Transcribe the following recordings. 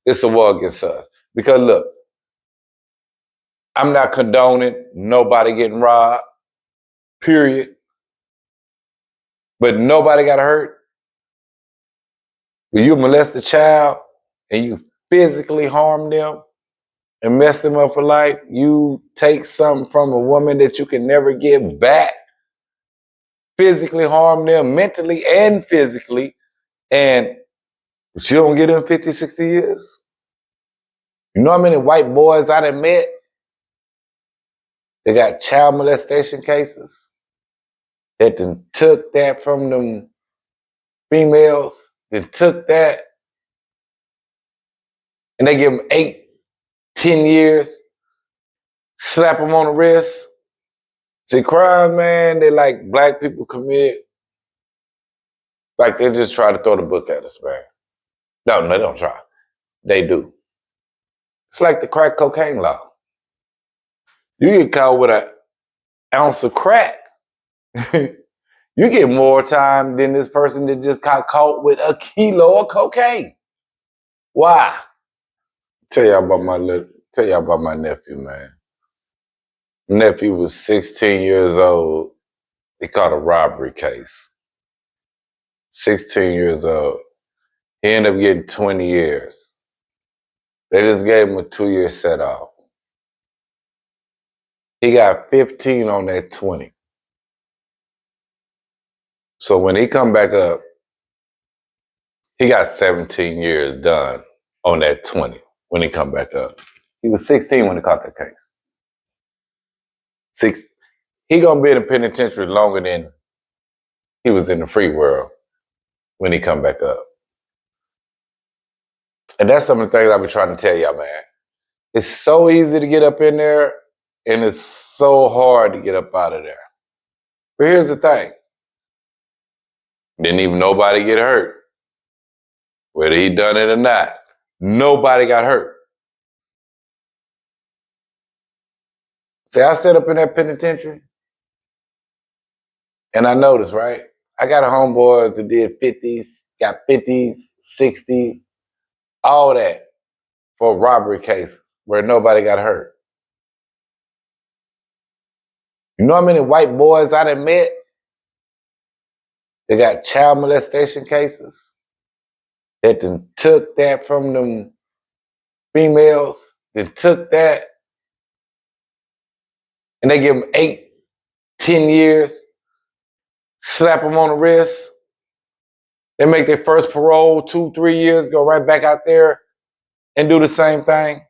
it's a war against us. Because look, I'm not condoning nobody getting robbed, period. But nobody got hurt. When you molest a child and you physically harm them and mess them up for life, you take something from a woman that you can never get back, physically harm them mentally and physically, and you don't get them 50, 60 years. You know how many white boys I done met? They got child molestation cases that then took that from them females, then took that, and they give them 8, 10 years, slap them on the wrist. See, crime, man, they like black people commit, like they just try to throw the book at us, man. No, they don't try. They do. It's like the crack cocaine law. You get caught with an ounce of crack, you get more time than this person that just got caught with a kilo of cocaine. Why? Tell y'all about my nephew, man. Nephew was 16 years old. He caught a robbery case. 16 years old. He ended up getting 20 years. They just gave him a 2-year set off. He got 15 on that 20. So when he come back up, he got 17 years done on that 20 when he come back up. He was 16 when he caught that case. He gonna be in the penitentiary longer than he was in the free world when he come back up. And that's some of the things I've been trying to tell y'all, man. It's so easy to get up in there, and it's so hard to get up out of there. But here's the thing. Didn't even nobody get hurt. Whether he done it or not, nobody got hurt. See, I stood up in that penitentiary, and I noticed, right? I got a homeboys that did 50s, got 50s, 60s, all that for robbery cases where nobody got hurt. You know how many white boys I done met? They got child molestation cases that then took that from them females, then took that, and they give them 8, 10 years, slap them on the wrist. They make their first parole 2, 3 years, go right back out there and do the same thing.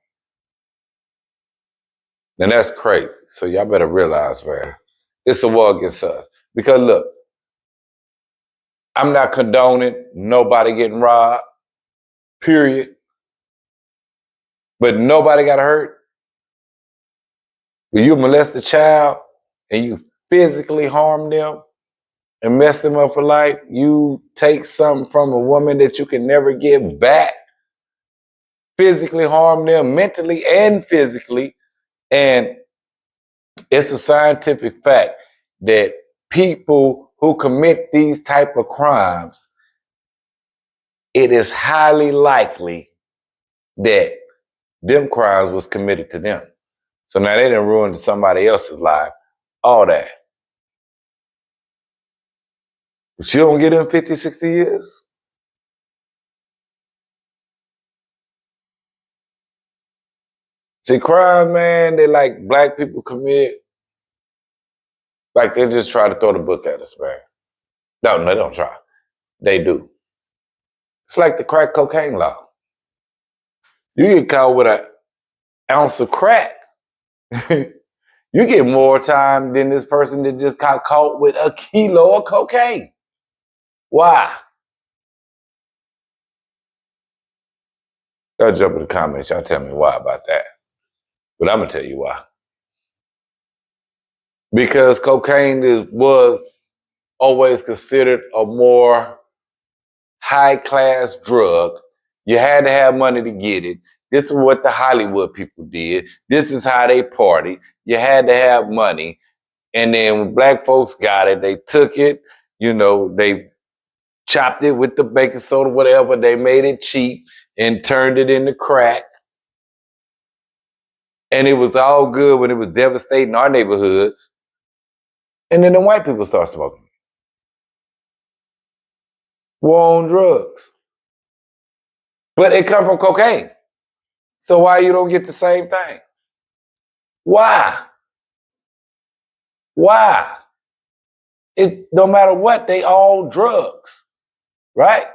Then that's crazy. So y'all better realize, man, it's a war against us. Because look, I'm not condoning nobody getting robbed, period. But nobody got hurt. When you molest a child and you physically harm them and mess them up for life, you take something from a woman that you can never get back, physically harm them mentally and physically. And it's a scientific fact that people who commit these type of crimes, it is highly likely that them crimes was committed to them. So now they done ruined somebody else's life, all that. But you don't get them 50, 60 years. See, crime, man, they like black people commit, like they just try to throw the book at us, man. No, they don't try. They do. It's like the crack cocaine law. You get caught with an ounce of crack, you get more time than this person that just got caught with a kilo of cocaine. Why? Y'all jump in the comments. Y'all tell me why about that. But I'm going to tell you why. Because cocaine was always considered a more high-class drug. You had to have money to get it. This is what the Hollywood people did. This is how they party. You had to have money. And then when black folks got it, they took it, they chopped it with the baking soda, whatever. They made it cheap. and turned it into crack. And it was all good when it was devastating our neighborhoods. And then the white people start smoking. War on drugs. But it come from cocaine. So why you don't get the same thing? Why? Why? It no matter what, they all drugs, right?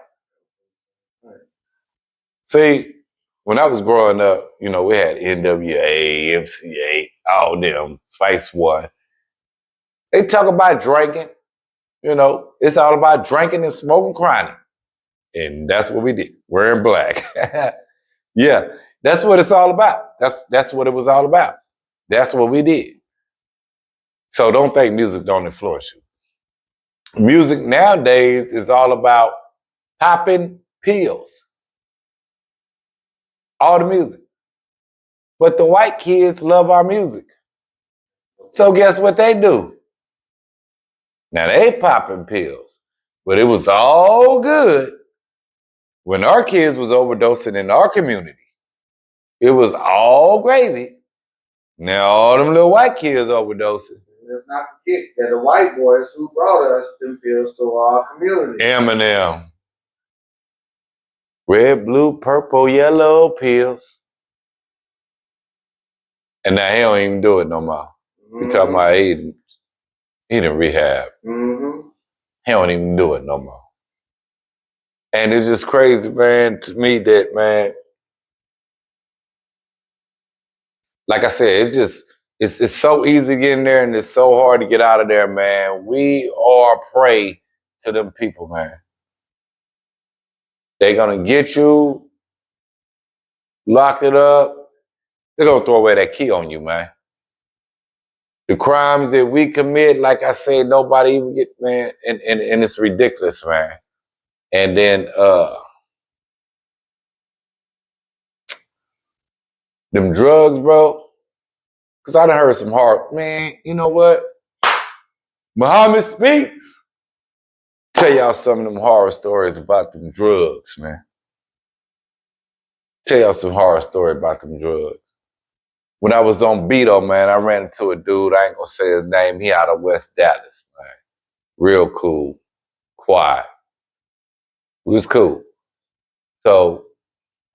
See, when I was growing up, you know, we had NWA, MCA, all them, Spice One. They talk about drinking, you know, it's all about drinking and smoking chronic. And that's what we did. Wearing black. Yeah, that's what it's all about. That's what it was all about. That's what we did. So don't think music don't influence you. Music nowadays is all about popping pills. All the music. But the white kids love our music. So guess what they do? Now they popping pills. But it was all good when our kids was overdosing in our community. It was all gravy. Now all them little white kids overdosing. Let's not forget that the white boys who brought us them pills to our community. Eminem. Red, blue, purple, yellow pills. And now he don't even do it no more. You talking about he didn't rehab. He don't even do it no more. And it's just crazy, man, to me that, man, like I said, it's so easy to get in there and it's so hard to get out of there, man. We are prey to them people, man. They're gonna get you, lock it up. They're gonna throw away that key on you, man. The crimes that we commit, like I said, nobody even get, man, and it's ridiculous, man. And then them drugs, bro. Cause I done heard some hard, man, you know what? Muhammad speaks. Tell y'all some of them horror stories about them drugs, man. Tell y'all some horror story about them drugs. When I was on Beto, man, I ran into a dude, I ain't gonna say his name, he out of West Dallas, man. Real cool, quiet. He was cool. So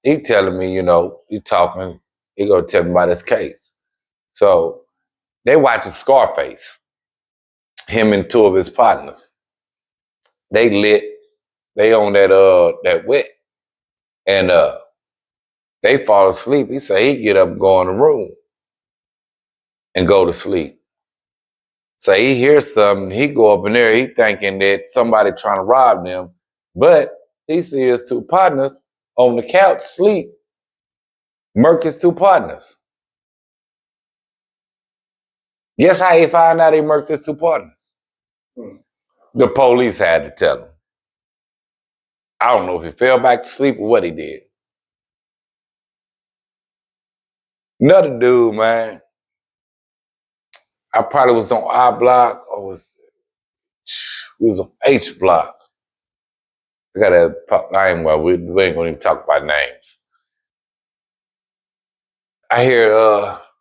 he telling me, you know, he talking, he gonna tell me about his case. So they watching Scarface, him and two of his partners. They lit, they on that wet. And they fall asleep. He say he get up, go in the room and go to sleep. So he hears something, he go up in there, he thinking that somebody trying to rob them, but he see his two partners on the couch sleep, murk his two partners. Guess how he found out he murked his two partners? The police had to tell him. I don't know if he fell back to sleep or what he did. Another dude, man, I probably was on I block or was on H block. I ain't gonna even talk about names. I hear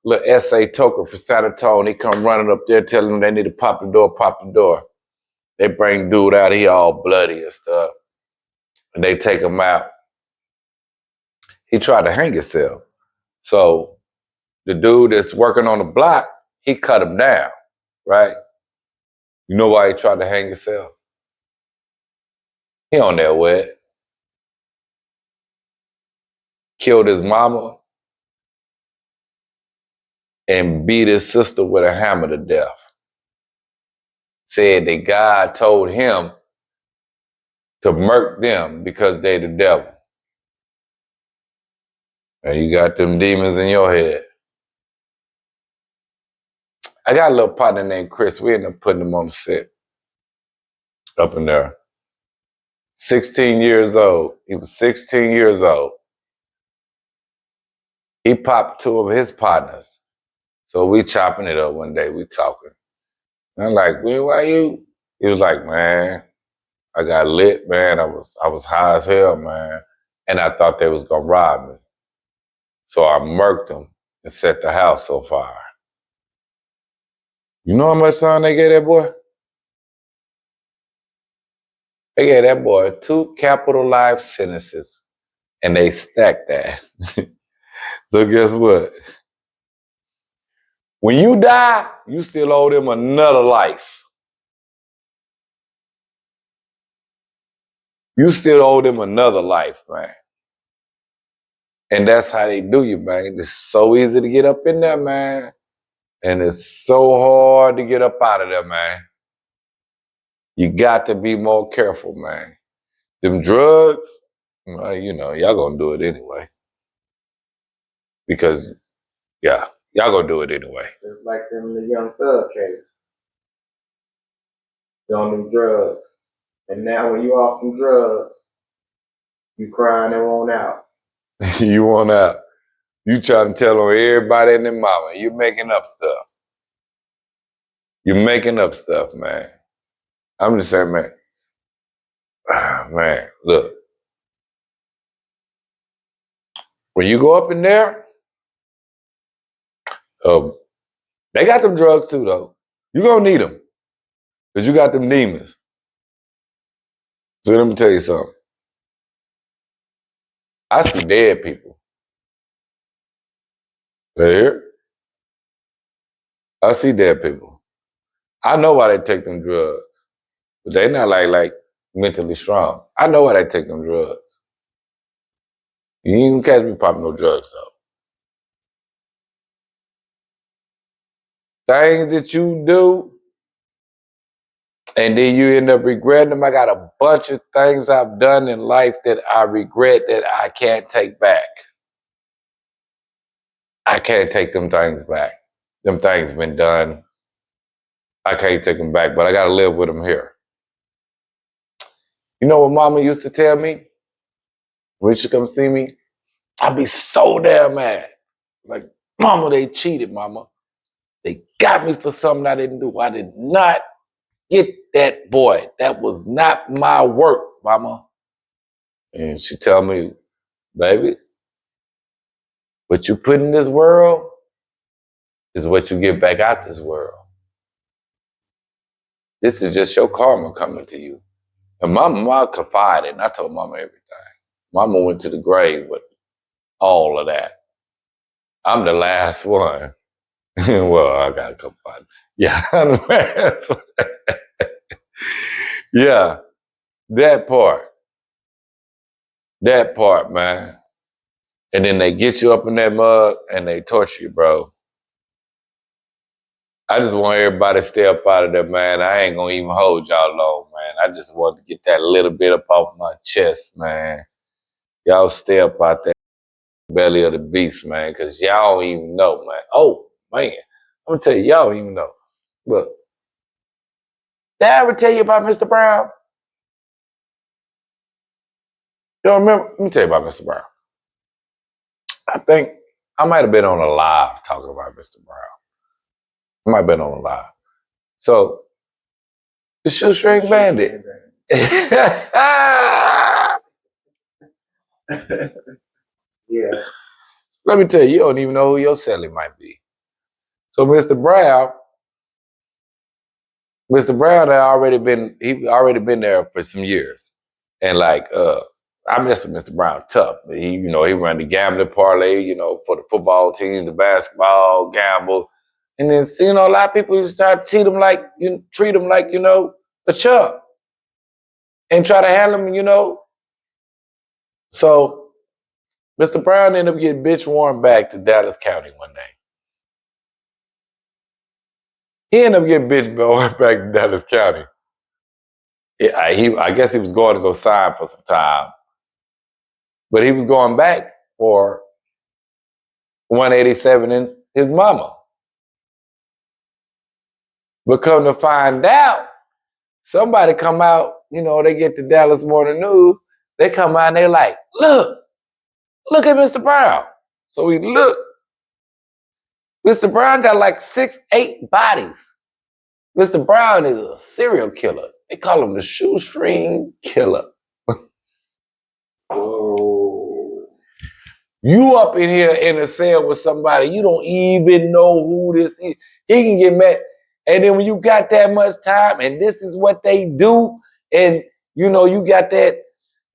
little S.A. Toker for San Antonio, he come running up there telling them they need to pop the door, pop the door. They bring dude out, he all bloody and stuff. And they take him out. He tried to hang himself. So the dude that's working on the block, he cut him down, right? You know why he tried to hang himself? He on that wet. Killed his mama and beat his sister with a hammer to death. Said that God told him to murk them because they the devil. And you got them demons in your head. I got a little partner named Chris. We ended up putting him on the set up in there. 16 years old. He was 16 years old. He popped two of his partners. So we chopping it up one day, we talking. And I'm like, well, why you? He was like, man, I got lit, man. I was high as hell, man. and I thought they was gonna rob me. So I murked them and set the house on fire. You know how much time they gave that boy? They gave that boy 2 capital life sentences, and they stacked that. So guess what? When you die, you still owe them another life. You still owe them another life, man. And that's how they do you, man. It's so easy to get up in there, man. And it's so hard to get up out of there, man. You got to be more careful, man. Them drugs, well, you know, y'all gonna do it anyway. Because, yeah, y'all gonna do it anyway. Just like in the Young Thug case. On them drugs. And now when you off them drugs, you crying and want out. You want out. You trying to tell on everybody and their mama. You making up stuff. You're making up stuff, man. I'm just saying, man. Man, look. When you go up in there, they got them drugs too, though. You gonna need them. Because you got them demons. So let me tell you something. I see dead people. Right here? I see dead people. I know why they take them drugs. But they not like mentally strong. I know why they take them drugs. You ain't gonna catch me popping no drugs, though. Things that you do, and then you end up regretting them. I got a bunch of things I've done in life that I regret that I can't take back. I can't take them things back. Them things been done. I can't take them back, but I gotta live with them here. You know what mama used to tell me? When she come see me, I'd be so damn mad. Like, mama, they cheated, mama. They got me for something I didn't do. I did not get that boy. That was not my work, mama. And she tell me, baby, what you put in this world is what you get back out this world. This is just your karma coming to you. And mama confided, and I told mama everything. Mama went to the grave with all of that. I'm the last one. Well, I got a couple of yeah, I'm the last one. Yeah, that part. That part, man. And then they get you up in that mug and they torture you, bro. I just want everybody to stay up out of there, man. I ain't gonna even hold y'all long, man. I just want to get that little bit up off my chest, man. Y'all stay up out there belly of the beast, man, because y'all don't even know, man. Oh, man. I'm gonna tell you, y'all don't even know. Look. Did I ever tell you about Mr. Brown? You don't remember? Let me tell you about Mr. Brown. I think I might have been on a live talking about Mr. Brown. I might have been on a live. So, the shoestring bandit. Yeah. Let me tell you, you don't even know who your celly might be. So Mr. Brown had already been there for some years. And like, I messed with Mr. Brown tough. He ran the gambling parlay, for the football team, the basketball, gamble. And then, a lot of people start to treat him like, a chump. And try to handle him, So Mr. Brown ended up getting bitch warned back to Dallas County one day. He ended up getting bitch warned back to Dallas County. Yeah, I guess he was going to go sign for some time. But he was going back for 187 in his mama. But come to find out, somebody come out, they get the Dallas Morning News, they come out and they like, look at Mr. Brown. So we look. Mr. Brown got like 6, 8 bodies. Mr. Brown is a serial killer. They call him the shoestring killer. Oh. You up in here in a cell with somebody, you don't even know who this is. He can get mad. And then when you got that much time and this is what they do, and you know, you got that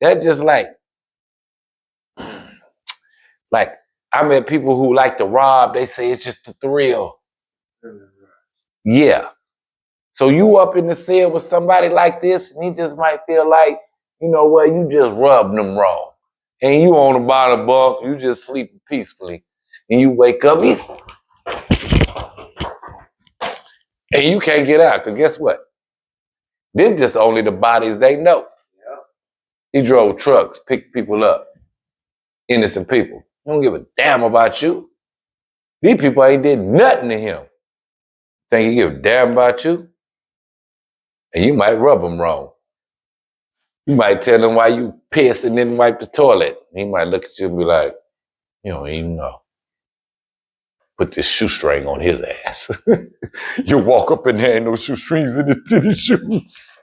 just like I met people who like to rob, they say it's just a thrill. Yeah. So you up in the cell with somebody like this, and he just might feel like, you know what, you just rubbed them wrong. And you on the bottom bunk, you just sleeping peacefully. And you wake up, and you can't get out, because guess what? They're just only the bodies they know. Yep. He drove trucks, picked people up, innocent people. He don't give a damn about you. These people ain't did nothing to him. Think he give a damn about you? And you might rub him wrong. You might tell him why you pissed and didn't wipe the toilet. He might look at you and be like, you don't even know. Put this shoestring on his ass. You walk up in there, ain't no shoestrings in his tennis shoes.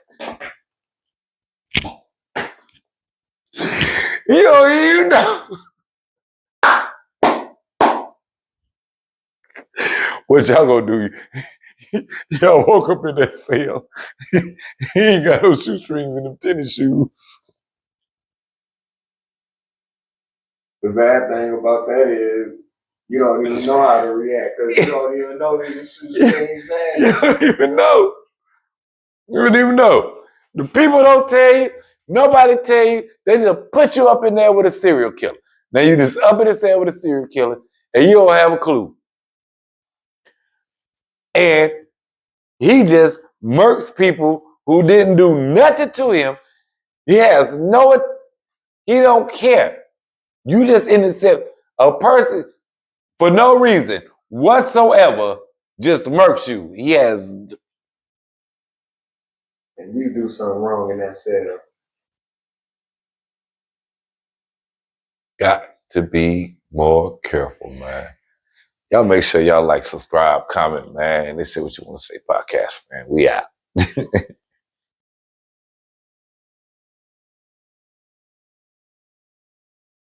You don't even know. What y'all gonna do? Y'all woke up in that cell. He ain't got no shoestrings in them tennis shoes. The bad thing about that is you don't even know how to react because you don't even know he was shooting things bad. You don't even know. You don't even know. The people don't tell you. Nobody tell you. They just put you up in there with a serial killer. Now you just up in the cell with a serial killer, and you don't have a clue. And he just murks people who didn't do nothing to him. He don't care. You just in the cell. A person, for no reason whatsoever, just murks you. He has. And you do something wrong in that setup. Got to be more careful, man. Y'all make sure y'all like, subscribe, comment, man. They say what you want to say podcast, man. We out.